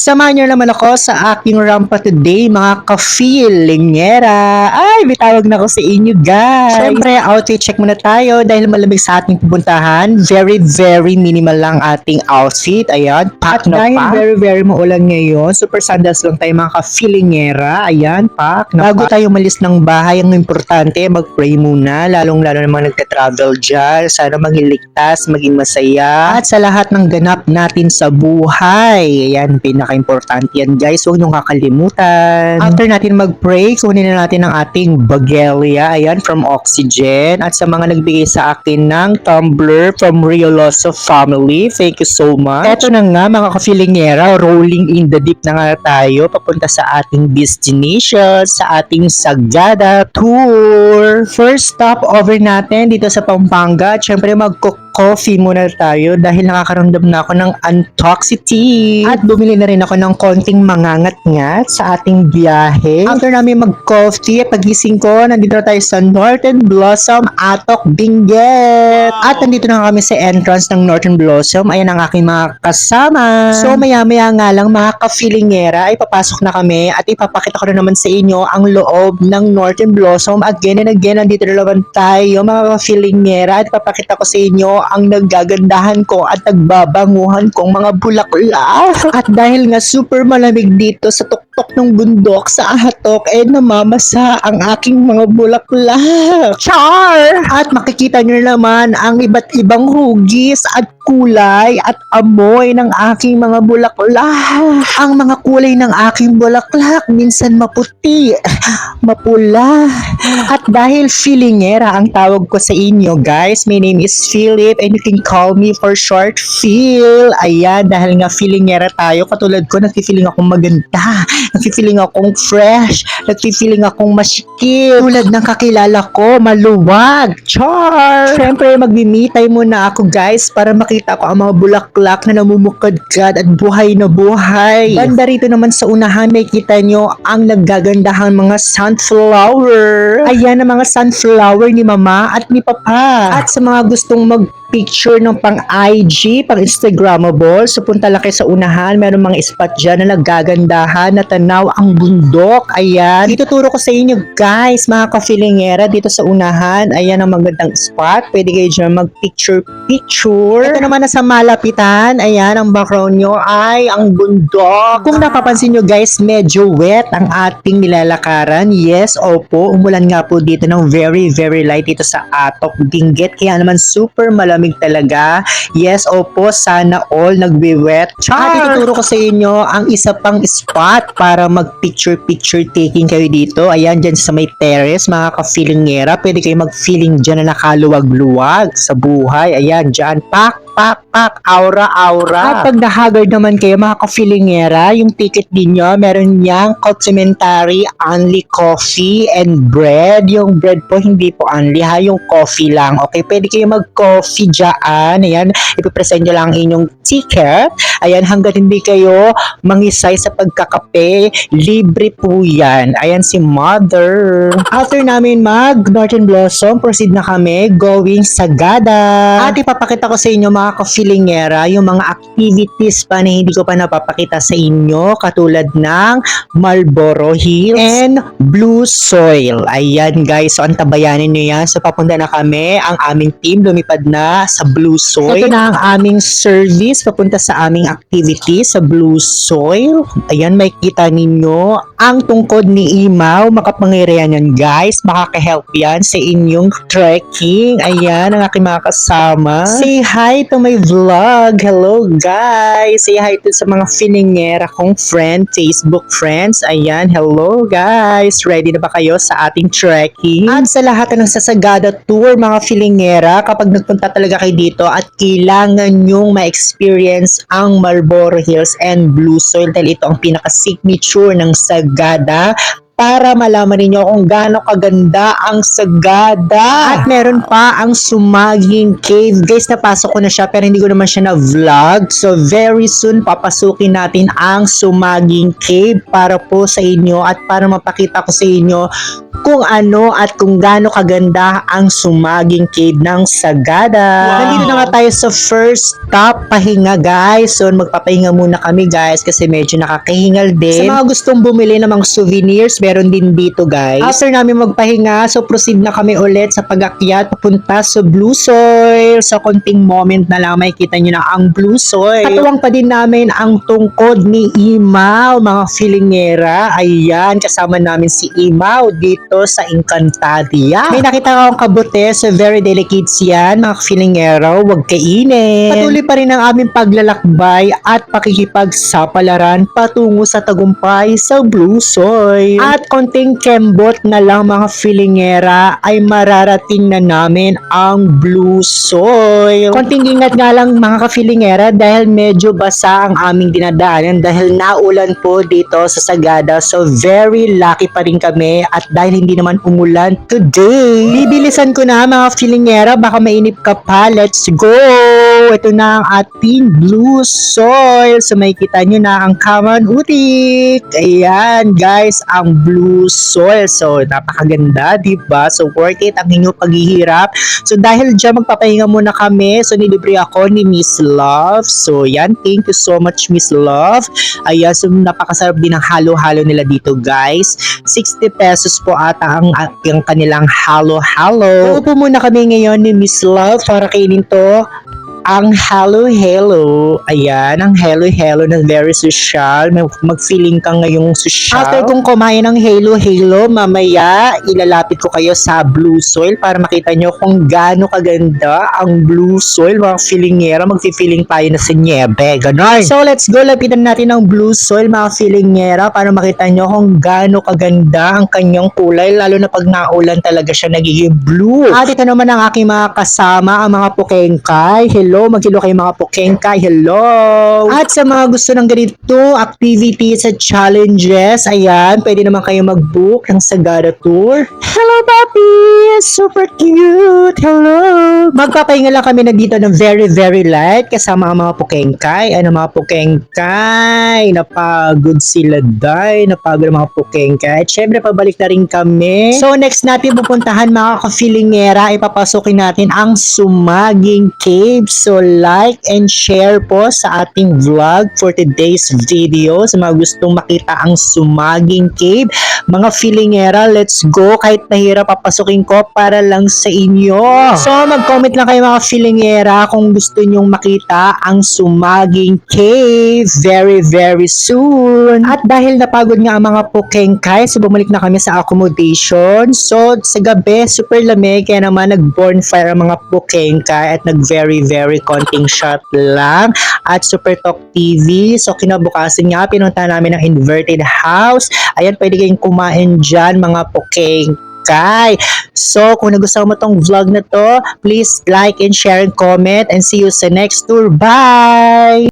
Samahan niyo naman ako sa aking rampa today, mga ka-feelingera. Ay, may tawag na ako sa inyo, guys. Siyempre, outfit check muna tayo dahil malamig sa ating pupuntahan. Very, very minimal lang ating outfit. Ayan, pack na pack. Very, very maulan ngayon. Super sandals lang tayo, mga ka-feelingera. Ayan, pack na pack. Bago tayo malis ng bahay, ang importante, mag-pray muna. Lalong-lalo na mga nagka-travel dyan. Sana maging ligtas, maging masaya. At sa lahat ng ganap natin sa buhay. Ayan, pinaka-importante yan, guys. Huwag niyong kakalimutan. After natin mag-pray, kunin na natin ang ating Bagelia. Ayan, from Oxygen. At sa mga nagbigay sa akin ng tumbler from Rioloso Family, thank you so much. Eto na nga, mga ka-feelingera, rolling in the deep na nga tayo papunta sa ating destination, sa ating Sagada Tour. First stop over natin dito sa Pampanga. Siyempre, mag-coffee muna tayo dahil nakakaramdam na ako ng antoxity. At bumili na rin ako ng konting mangangat-ngat sa ating biyahe. After namin mag-coffee, pagising ko, nandito na tayo sa Northern Blossom Atok Benguet. At nandito na kami sa entrance ng Northern Blossom. Ayan ang aking mga kasama. So maya-maya nga lang, mga ka-feelingera, ay papasok na kami at ipapakita ko na naman sa inyo ang loob ng Northern Blossom. Again and again, nandito na naman tayo, mga ka-feelingera, at ipapakita ko sa inyo ang nagagandahan ko at nagbabanguhan kong mga bulaklak. At dahil nga super malamig dito sa tuktok ng bundok sa Atok, namamasa ang aking mga bulaklak. Char! At makikita nyo naman ang iba't ibang hugis at kulay at amoy ng aking mga bulaklak. Ang mga kulay ng aking bulaklak minsan maputi, mapula. At dahil feelingera ang tawag ko sa inyo, guys, my name is Philip and you can call me for short Phil. Ayan, dahil nga feelingera tayo, katulad ko, nagfi-feeling akong maganda, nagfi-feeling akong fresh, nagfi-feeling akong masikip, tulad ng kakilala ko, maluwag. Char! Siyempre, magmi-me-time muna ako, guys, para makita ko ang mga bulaklak na namumukadkad at buhay na buhay. Banda rito naman sa unahan, may kita nyo ang naggagandahang mga sunflower. Ayan ang mga sunflower ni Mama at ni Papa. At sa mga gustong mag-picture ng pang-IG, pang-Instagrammable, so punta lang kayo sa unahan. Meron mga spot dyan na nagagandahan, na tanaw ang bundok. Ayan. Ituturo ko sa inyo, guys, mga ka-feelingera, dito sa unahan. Ayan ang magandang spot. Pwede kayo dyan mag-picture. Ito naman na sa malapitan. Ayan, ang background nyo ay ang bundok. Kung napapansin nyo, guys, medyo wet ang ating nilalakaran. Yes, opo. Umulan nga po dito ng very, very light dito sa Atok Benguet. Kaya naman super malamig talaga. Yes, opo. Sana all nagbe-wet. At ituturo ko sa inyo ang isa pang spot para mag-picture taking kayo dito. Ayan, dyan sa may terrace, mga ka-feelingera. Pwede kayo mag-feeling dyan na nakaluwag-luwag sa buhay. Ayan, dyan. Pak, aura. At pag nahagard naman kayo, mga ka-feelingera, yung ticket ninyo, meron niyang complimentary only coffee and bread. Yung bread po, hindi po only ha, yung coffee lang. Okay, pwede kayo mag-coffee dyan. Ayan, ipipresent nyo lang inyong ticket. Ayan, hanggang hindi kayo mangisay sa pagkakape, libre po yan. Ayan si Mother. After namin mag Northern Blossom, proceed na kami going Sagada. At ipapakita ko sa inyo, mga ka-feelingera, yung mga activities pa na hindi ko pa napapakita sa inyo, katulad ng Marlboro Hills and Blue Soil. Ayan, guys, so antabayanin nyo yan. So papunta na kami, ang aming team lumipad na sa Blue Soil. Ito na ang aming service papunta sa aming activity sa Blue Soil. Ayan, may kita ninyo ang tungkod ni Imaw. Makapangyarihan yan, guys. Makaka-help yan sa inyong trekking. Ayan, ang aking mga kasama. Say hi to my vlog. Hello, guys. Say hi to sa mga feelingera kong friend, Facebook friends. Ayan, hello, guys. Ready na ba kayo sa ating trekking? At sa lahat ng Sagada Tour, mga feelingera, kapag nagpunta talaga kayo dito at kailangan nyong ma-experience ang Marlboro Hills and Blue Soil dahil ito ang pinaka-signature ng Sagada, para malaman niyo kung gaano kaganda ang Sagada. At meron pa ang Sumaging Cave. Guys, napasok ko na siya pero hindi ko naman siya na-vlog. So very soon papasukin natin ang Sumaging Cave para po sa inyo at para mapakita ko sa inyo kung ano at kung gaano kaganda ang Sumaging Cave ng Sagada. Wow. Nandito na nga tayo sa first stop, pahinga guys. So magpapahinga muna kami guys kasi medyo nakakahingal din. Sa mga gustong bumili ng mga souvenirs, meron din dito guys. After namin magpahinga, so proceed na kami ulit sa pag-akyat papunta sa Blue Soil. Sa konting moment na lang makikita nyo na ang Blue Soil. Katuwang pa din namin ang tungkod ni Imaw, mga filingera. Ayan, kasama namin si Imaw dito sa Encantadia. May nakita akong kabute, so very delicate yan, mga filingera. Huwag kainin. Patuloy pa rin ang aming paglalakbay at pakikipagsapalaran patungo sa tagumpay sa Blue Soil. At konting kembot na lang mga filingera ay mararating na namin ang Blue Soil. Konting ingat nga lang mga kafilingera dahil medyo basa ang aming dinadaanan dahil naulan po dito sa Sagada. So very lucky pa rin kami at dahil hindi naman umulan today. Bibilisan ko na mga filingera, baka mainip ka pa. Let's go! Ito na ang ating Blue Soil. So makikita nyo na ang Kaman Utik. Ayan guys, ang Blue Soil. So napakaganda, diba? So worth it ang inyong paghihirap. So dahil dyan magpapahinga muna kami. So nilibre ako ni Miss Love. So yan, thank you so much Miss Love. Ayan, so napakasarap din ang halo-halo nila dito guys. 60 pesos po ata ang kanilang halo-halo. Uupo muna kami ngayon ni Miss Love para kainin to. Ang Hello Hello. Ayan, ang Hello Hello na very social. Mag-feeling ka ngayong social. After kong kumain ng Hello Hello, mamaya ilalapit ko kayo sa Blue Soil para makita nyo kung gaano kaganda ang Blue Soil. Mga feelingera, mag-feeling tayo na sa niebe. Ganon. So let's go, lapitan natin ang Blue Soil mga feelingera para makita nyo kung gaano kaganda ang kanyang kulay. Lalo na pag naulan talaga siya nagiging blue. At ito naman ang aking mga kasama, ang mga pukengkay. Hello, mag-hello kayo mga pukengkay. Hello! At sa mga gusto ng ganito activities at challenges, ayan, pwede naman kayo mag-book ng Sagada Tour. Hello, Papi! Super cute! Hello! Magpapahinga lang kami na dito ng very, very light kasama ang mga pukengkay. Ano mga pukengkay? Napagod sila, day. Napagod ang mga pukengkay. At syempre, pabalik na rin kami. So, next natin pupuntahan mga ka-feelingera, ipapasukin natin ang Sumaging Cave. So, like and share po sa ating vlog for today's video. Sa mga gustong makita ang Sumaging Cave, mga feelingera, let's go. Kahit mahirap, papasukin ko para lang sa inyo. So, mag-comment lang kayo mga feelingera kung gusto nyong makita ang Sumaging Cave very, very soon. At dahil napagod nga ang mga pukengkay, so bumalik na kami sa accommodation. So, sa gabi, super lamig, kaya naman nag-bonfire ang mga pukengkay at nag-very, very konting shot lang at Super Talk TV. So kinabukasan nga pinunta namin ang inverted house. Ayan, pwede kayong kumain dyan mga pukengkay. So kung nagustuhan mo tong vlog na to, please like and share and comment and see you sa next tour. Bye!